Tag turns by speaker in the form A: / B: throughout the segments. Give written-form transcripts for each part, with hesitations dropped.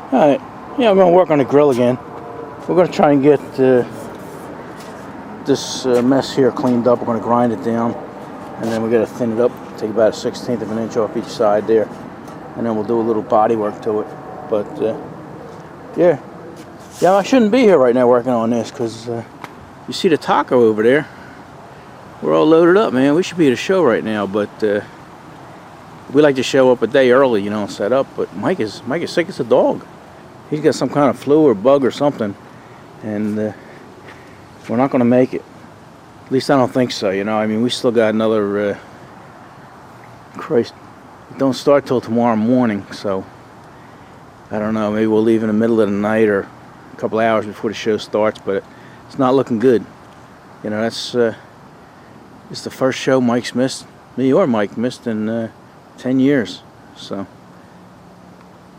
A: Alright, yeah, I'm going to work on the grill again. We're going to try and get this mess here cleaned up. We're going to grind it down, and then we're going to thin it up, take about a 1/16 of an inch off each side there, and then we'll do a little body work to it. But yeah, I shouldn't be here right now working on this, because you see the taco over there. We're all loaded up, man. We should be at a show right now, but we like to show up a day early, you know, set up. But Mike is sick as a dog. He's got some kind of flu or bug or something, and we're not going to make it. At least I don't think so, you know. I mean, we still got another, Christ, it don't start till tomorrow morning, so I don't know. Maybe we'll leave in the middle of the night or a couple hours before the show starts, but it's not looking good. You know, that's it's the first show Mike's missed, me or Mike missed in 10 years, so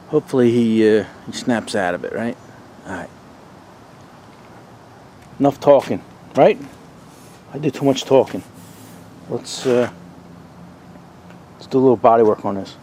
A: hopefully he snaps out of it, right? Alright. Enough talking, right? I did too much talking. Let's do a little body work on this.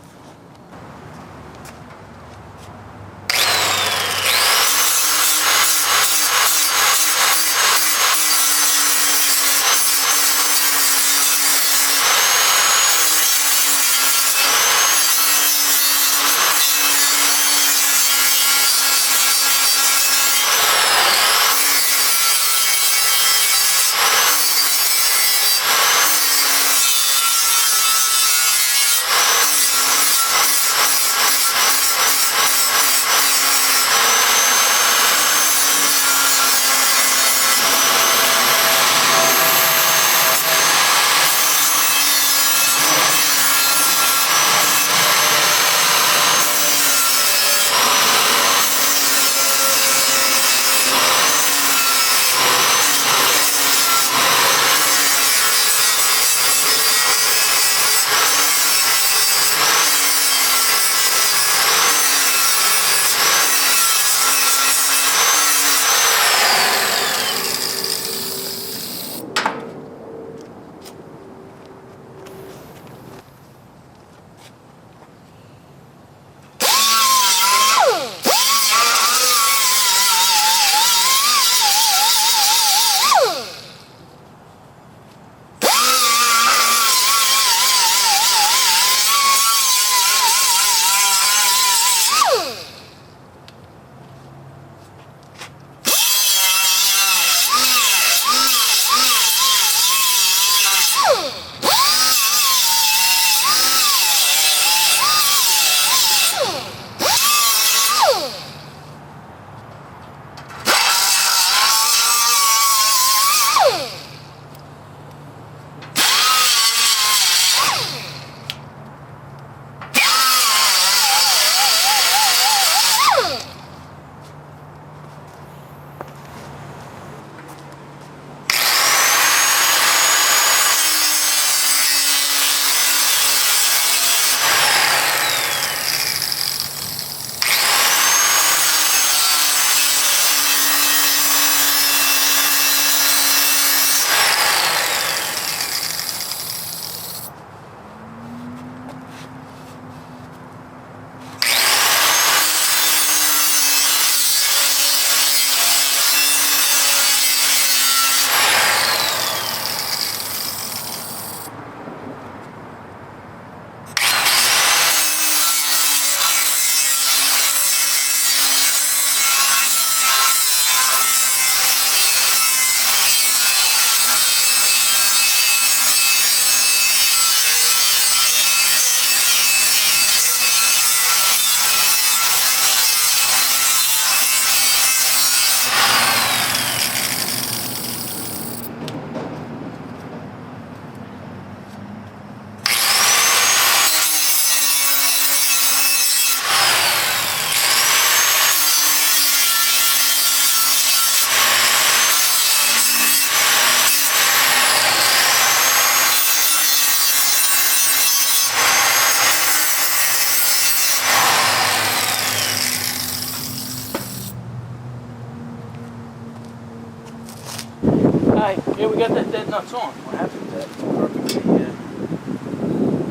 A: Alright, here we got that dead nuts on. What happened to that? Perfectly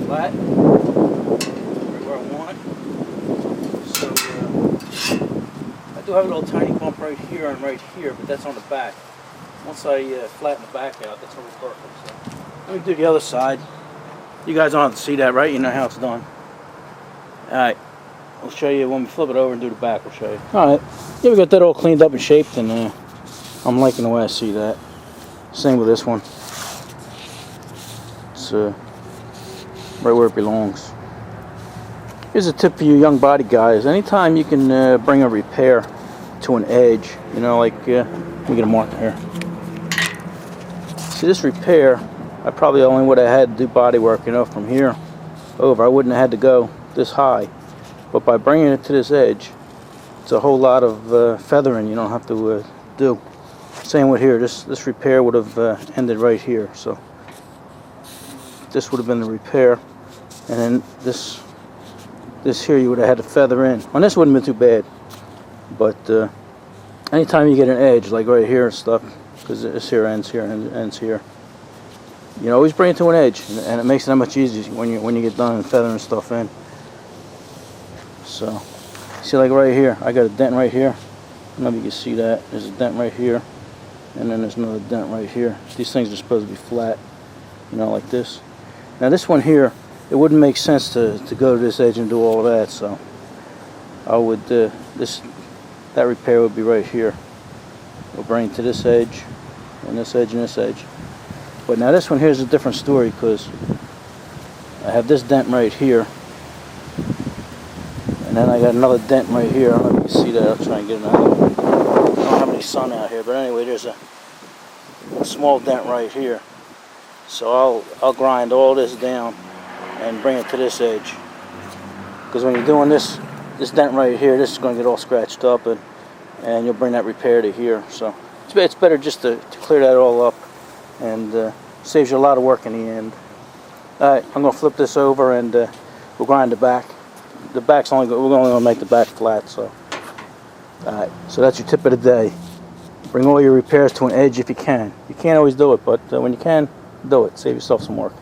A: flat, where I want it. So, do have a little tiny bump right here and right here, but that's on the back. Once I flatten the back out, that's going to be perfect. So let me do the other side. You guys don't have to see that, right? You know how it's done. Alright, we'll show you when we flip it over and do the back. We'll show you. Alright, yeah, we got that all cleaned up and shaped, and I'm liking the way I see that. Same with this one. It's right where it belongs. Here's a tip for you young body guys. Anytime you can bring a repair to an edge, you know, like, let me get a marker here. See, this repair, I probably only would have had to do body work, you know, from here over. I wouldn't have had to go this high. But by bringing it to this edge, it's a whole lot of feathering you don't have to do. Same with here. This repair would have ended right here. So this would have been the repair, and then this here you would have had to feather in. On this wouldn't have been too bad, but anytime you get an edge like right here and stuff, because this here ends here and ends here, you know, always bring it to an edge, and it makes it that much easier when you get done and feathering stuff in. So see, like right here, I got a dent right here. I don't know if you can see that. There's a dent right here, and then there's another dent right here. These things are supposed to be flat, you know, like this. Now this one here, it wouldn't make sense to go to this edge and do all of that, so I would, that repair would be right here. We'll bring it to this edge, and this edge, and this edge. But now this one here is a different story, because I have this dent right here, and then I got another dent right here. I don't know if you can see that. I'll try and get another one. I don't have any sun out here, but anyway, there's a small dent right here. So I'll grind all this down and bring it to this edge, because when you're doing this dent right here, this is going to get all scratched up, and you'll bring that repair to here. So it's better just to clear that all up, and saves you a lot of work in the end. Alright, I'm going to flip this over, and we'll grind the back. The back's we're only going to make the back flat. So alright, so that's your tip of the day. Bring all your repairs to an edge if you can. You can't always do it, but when you can, do it. Save yourself some work.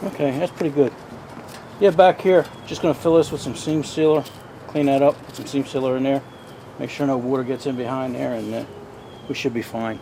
A: Okay, that's pretty good. Yeah, back here, just going to fill this with some seam sealer, clean that up, put some seam sealer in there, make sure no water gets in behind there, and we should be fine.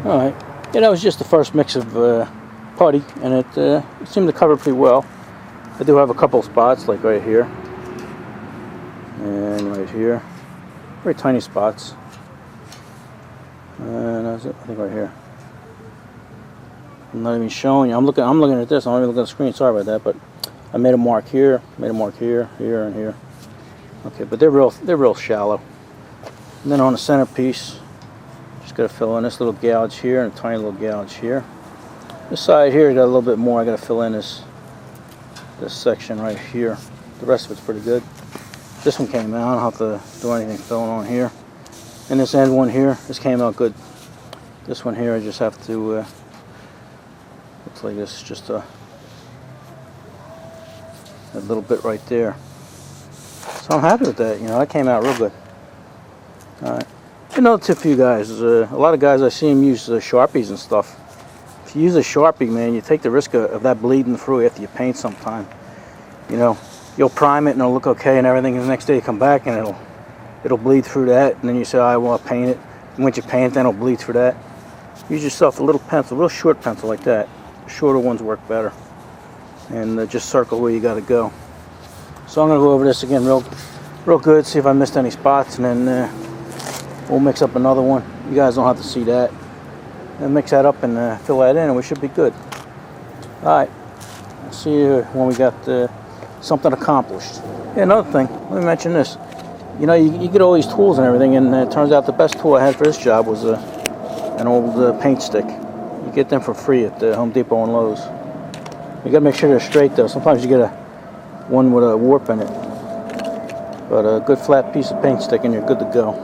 A: Alright, yeah, that was just the first mix of putty, and it seemed to cover pretty well. I do have a couple spots, like right here, and right here, very tiny spots, and that's it, I think right here. I'm not even showing you, I'm looking at this, I'm not even looking at the screen, sorry about that, but I made a mark here, made a mark here, here, and here. Okay, but they're real shallow. And then on the centerpiece, just got to fill in this little gouge here and a tiny little gouge here. This side here, got a little bit more. I got to fill in this section right here. The rest of it's pretty good. This one came out. I don't have to do anything filling on here. And this end one here, this came out good. This one here, I just have to. Looks like this, just that little bit right there. So I'm happy with that. You know, that came out real good. All right. Another tip for you guys is a lot of guys I see them use Sharpies and stuff. If you use a Sharpie, man, you take the risk of that bleeding through after you paint sometime. You know, you'll prime it and it'll look okay and everything, and the next day you come back and it'll bleed through that, and then you say, I want to paint it. And once you paint it, then it'll bleed through that. Use yourself a little pencil, a real short pencil like that. The shorter ones work better. And just circle where you got to go. So I'm going to go over this again real good, see if I missed any spots, and then we'll mix up another one. You guys don't have to see that. And mix that up and fill that in, and we should be good. Alright, I'll see you when we got something accomplished. Yeah, another thing, let me mention this. You know, you get all these tools and everything, and it turns out the best tool I had for this job was an old paint stick. You get them for free at Home Depot and Lowe's. You gotta make sure they're straight though. Sometimes you get one with a warp in it. But a good flat piece of paint stick and you're good to go.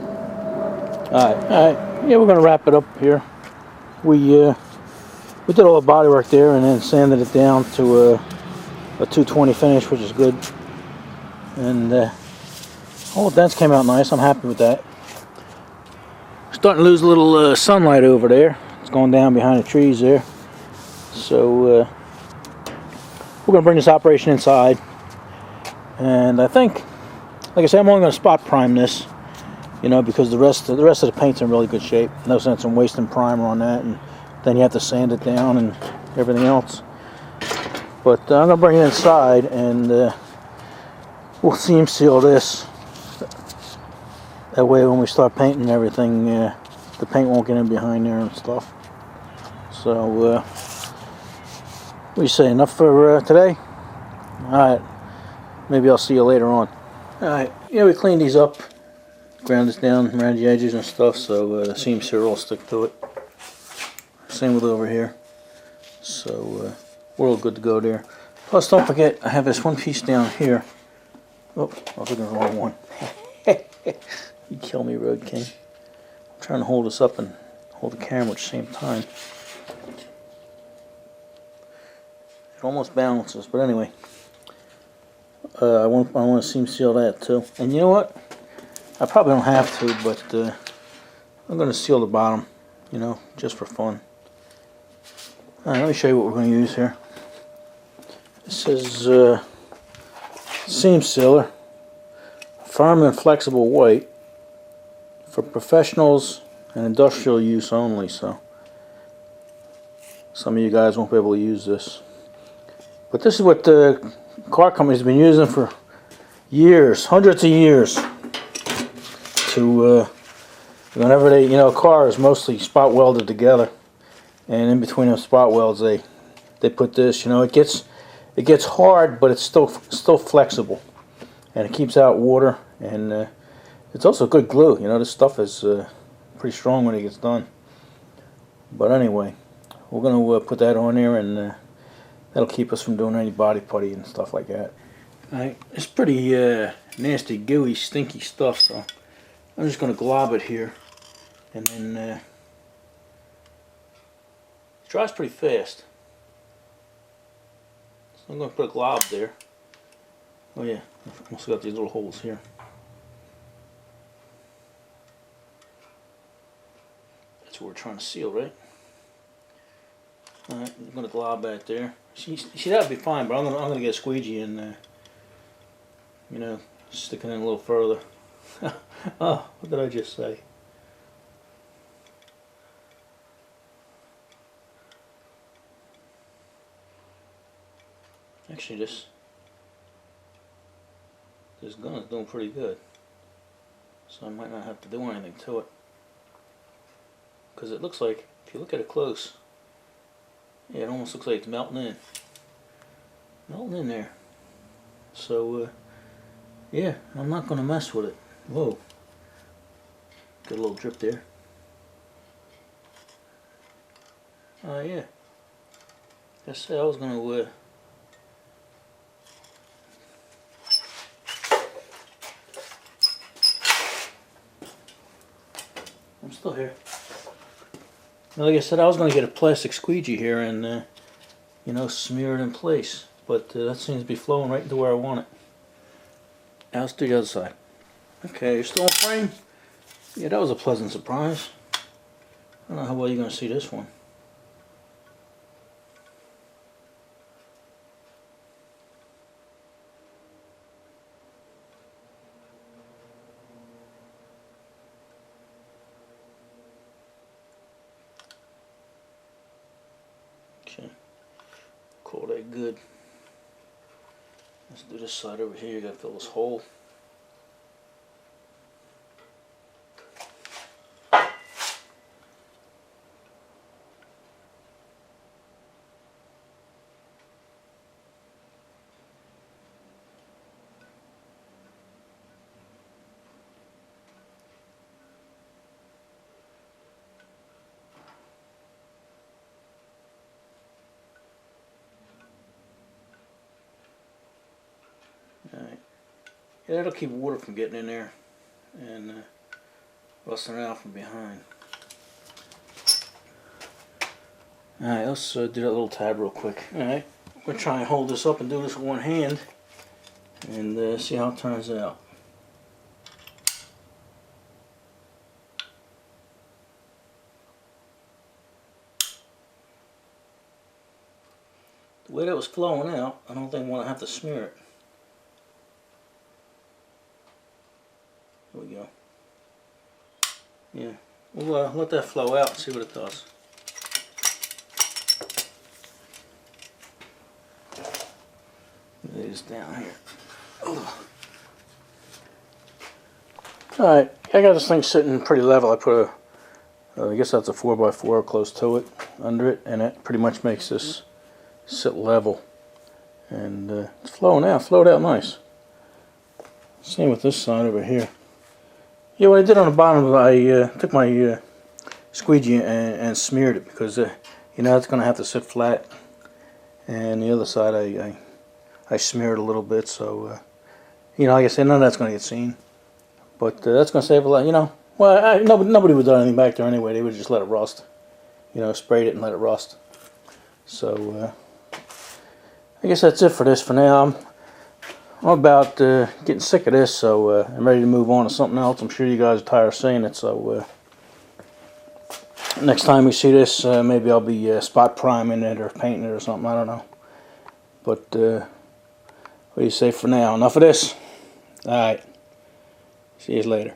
A: Alright. Yeah, we're gonna wrap it up here. We did all the body work there and then sanded it down to a 220 finish, which is good. And all the dents came out nice. I'm happy with that. Starting to lose a little sunlight over there. It's going down behind the trees there. So we're going to bring this operation inside. And I think, like I said, I'm only going to spot prime this. You know, because the rest of the paint's in really good shape. No sense in wasting primer on that, and then you have to sand it down and everything else. But I'm gonna bring it inside, and we'll seam seal this. That way, when we start painting everything, the paint won't get in behind there and stuff. So, what do you say? Enough for today? All right. Maybe I'll see you later on. All right. Yeah, we cleaned these up. Ground this down around the edges and stuff, so the seams here will stick to it. Same with over here. So we're all good to go there. Plus, don't forget, I have this one piece down here. Oh, I was looking at the wrong one. You kill me, Road King. I'm trying to hold this up and hold the camera at the same time. It almost balances, but anyway. I want to seam seal that too. And you know what? I probably don't have to, but I'm going to seal the bottom, you know, just for fun. Alright, let me show you what we're going to use here. This is seam sealer, firm and flexible white, for professionals and industrial use only, so some of you guys won't be able to use this. But this is what the car company's been using for years, hundreds of years. To whenever they, you know, a car is mostly spot welded together, and in between those spot welds they put this. You know, it gets hard, but it's still flexible, and it keeps out water, and it's also good glue. You know, this stuff is pretty strong when it gets done. But anyway, we're gonna put that on there, and that'll keep us from doing any body putty and stuff like that. Alright, it's pretty nasty, gooey, stinky stuff, so I'm just going to glob it here, and then it dries pretty fast. So I'm going to put a glob there. Oh yeah, I've also got these little holes here. That's what we're trying to seal, right? Alright, I'm going to glob that there. See, that would be fine, but I'm going to get a squeegee and, you know, stick it in a little further. Oh, what did I just say? Actually, this gun is doing pretty good, so I might not have to do anything to it, because it looks like, if you look at it close, yeah, it almost looks like it's melting in there. So yeah, I'm not going to mess with it. Whoa, got a little drip there. Yeah, I said I was going to I'm still here. Now, like I said, I was going to get a plastic squeegee here and you know, smear it in place. but that seems to be flowing right into where I want it. Now let's do the other side. Okay, you're still in frame? Yeah, that was a pleasant surprise. I don't know how well you're going to see this one. Okay, call that good. Let's do this side over here. You got to fill this hole. Alright. Yeah, that'll keep water from getting in there and rusting it out from behind. Alright, let's do that little tab real quick. Alright, I'm going to try and hold this up and do this with one hand and see how it turns out. The way that was flowing out, I don't think I want to have to smear it. There we go. Yeah, we'll let that flow out and see what it does. It is down here. Alright, I got this thing sitting pretty level. I put a, I guess that's a 4x4 close to it, under it, and it pretty much makes this sit level. And it's flowing out, flowed out nice. Same with this side over here. Yeah, what I did on the bottom, I took my squeegee and smeared it because you know it's going to have to sit flat. And the other side I smeared a little bit, so you know, like I said, none of that's going to get seen. But that's going to save a lot, you know. Well, nobody would do anything back there anyway. They would just let it rust. You know, sprayed it and let it rust. So I guess that's it for this for now. I'm about getting sick of this, so I'm ready to move on to something else. I'm sure you guys are tired of seeing it, so next time we see this, maybe I'll be spot priming it or painting it or something, I don't know. But what do you say for now? Enough of this? Alright, see you later.